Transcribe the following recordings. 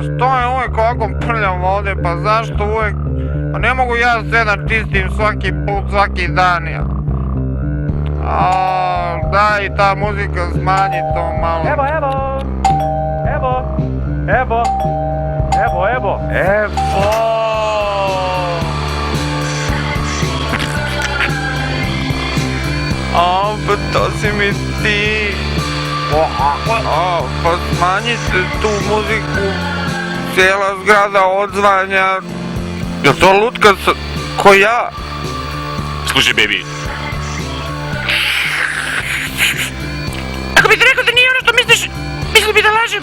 Stoje uvijek ovako prljam ovdje, pa zašto uvijek? Pa ne mogu ja sve da čistim svaki put, svaki dan ja. Daj ta muzika smanji to malo. Evo. Pa to si mi ti. Pa smanjite tu muziku. Cijela zgrada odzvanja. Jel to lutka ko ja? Slušaj, baby. Ako bi ti rekao da nije ono što misliš, mislio bi da lažem.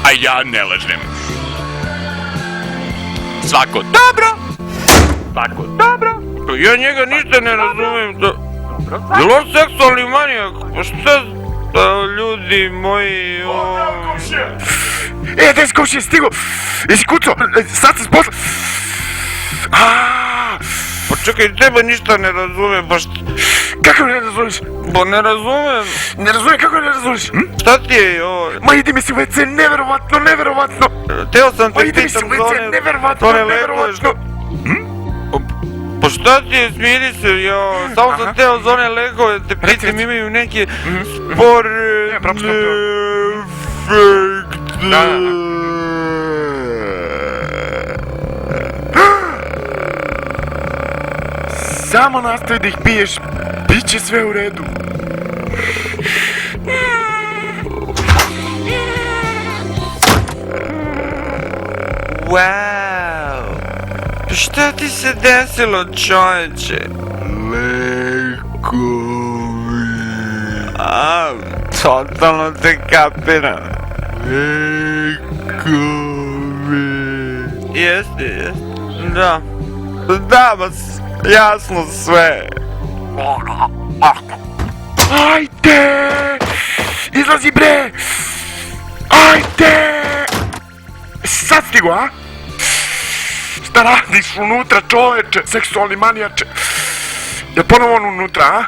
A ja ne lažem. Svako dobro. Ja njega ništa ne razumijem. Jel on seksualni manijak? Pa šta ljudi moji... Daj si komšije, stigo! Jesi kucao? Sad sam posla... Pa čekaj, tebe ništa ne razumijem, pa šta... Kako ne razumiješ? Pa ne razumijem. Ne razumijem, kako ne razumiješ? Šta ti je ovo? Ma idi mi si u WC, neverovatno! Teo sam te Ma idi mi si pitam u za WC, neverovatno! Pa šta ti je, smiri se, samo sam teo za one lekove, te pitam, imaju neke spore... Samo nastavi da ih piješ, bit će sve u redu. Wow! Pa šta ti se desilo, čovječe? Lekovi. Totalno te kapiram. Lekovi. Jeste. Da, ma jasno sve. Ajde! Izlazi bre! Ajde! Sad stigo, a? Šta radiš unutra, čoveče? Seksualni manijače. Ja ponovo on unutra, a?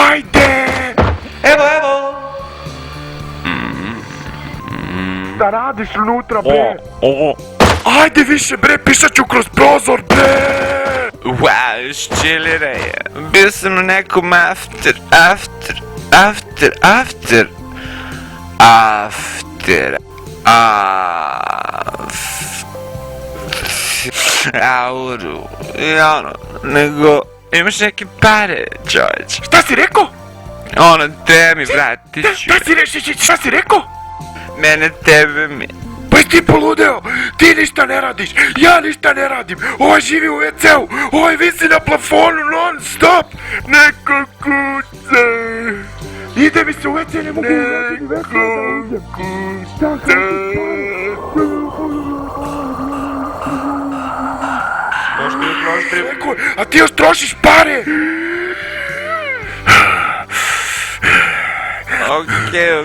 Ajde! Evo! Šta radiš unutra, bre? Ajde više, bre, pišat ću kroz prozor, bre! Wow, ščilire je. Bio sam na nekom after. Auru. I ono, nego, imaš neke pare, čovječ. Šta si rekao? Ono, te mi, bratiću. Šta si rekao? Mene, tebe mi. Pa jesi ti poludeo? Ti ništa ne radiš, ja ništa ne radim. Ovaj živi u WC-u, ovaj visi na plafonu non stop. Neko kuca. Ide mi se u WC, ne mogu ulaziti WC da uđem. Šta Trošti. A ti još trošiš pare. Okej,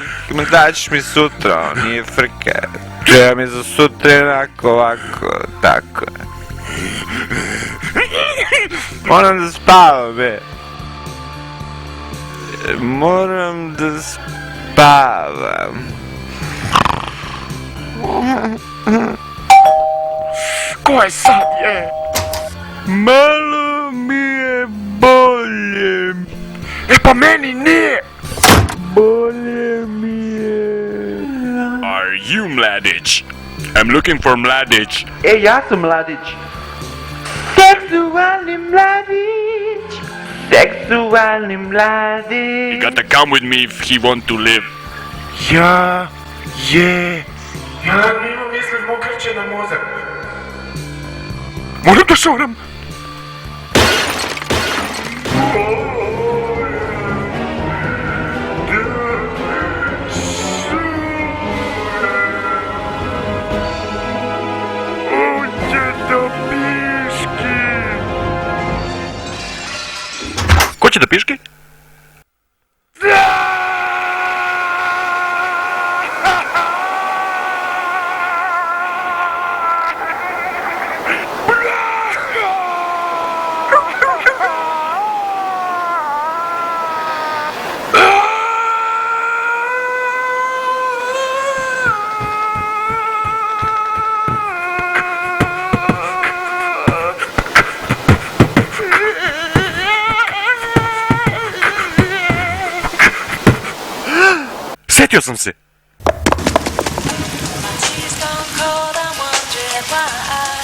daćeš mi sutra, nije frke. Treba mi za sutra ovako, tako. Moram da spavam, be. Moram da spavam. Koje sad je? Malo mi je bolje. Pa meni nije. Bolje mi je. Are you Mladić? I'm looking for Mladić. Ja sam Mladić. Seksualni Mladić. You gotta come with me if he want to live. Ja nimam izgled mokraće na mozak. Moram da šoram. Ko će da piški? Setio sam se. Tea's gone cold, I'm wondering why I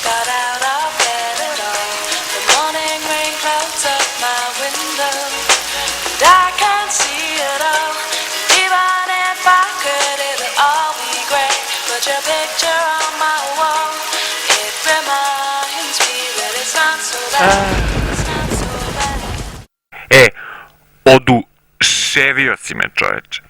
got out of bed at all. The morning rain clouds up my window, and I can't see it all. Even if I could, it'll all be great. Put your picture on my wall. It reminds me that it's not so bad. It's not so bad. Oduševio si me, čoveče.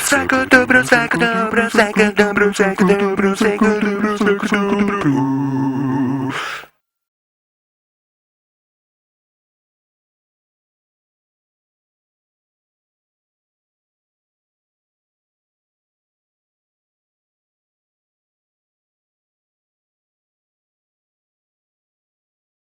Svako dobro, svako dobro, svako dobro, svako dobro, svako dobro.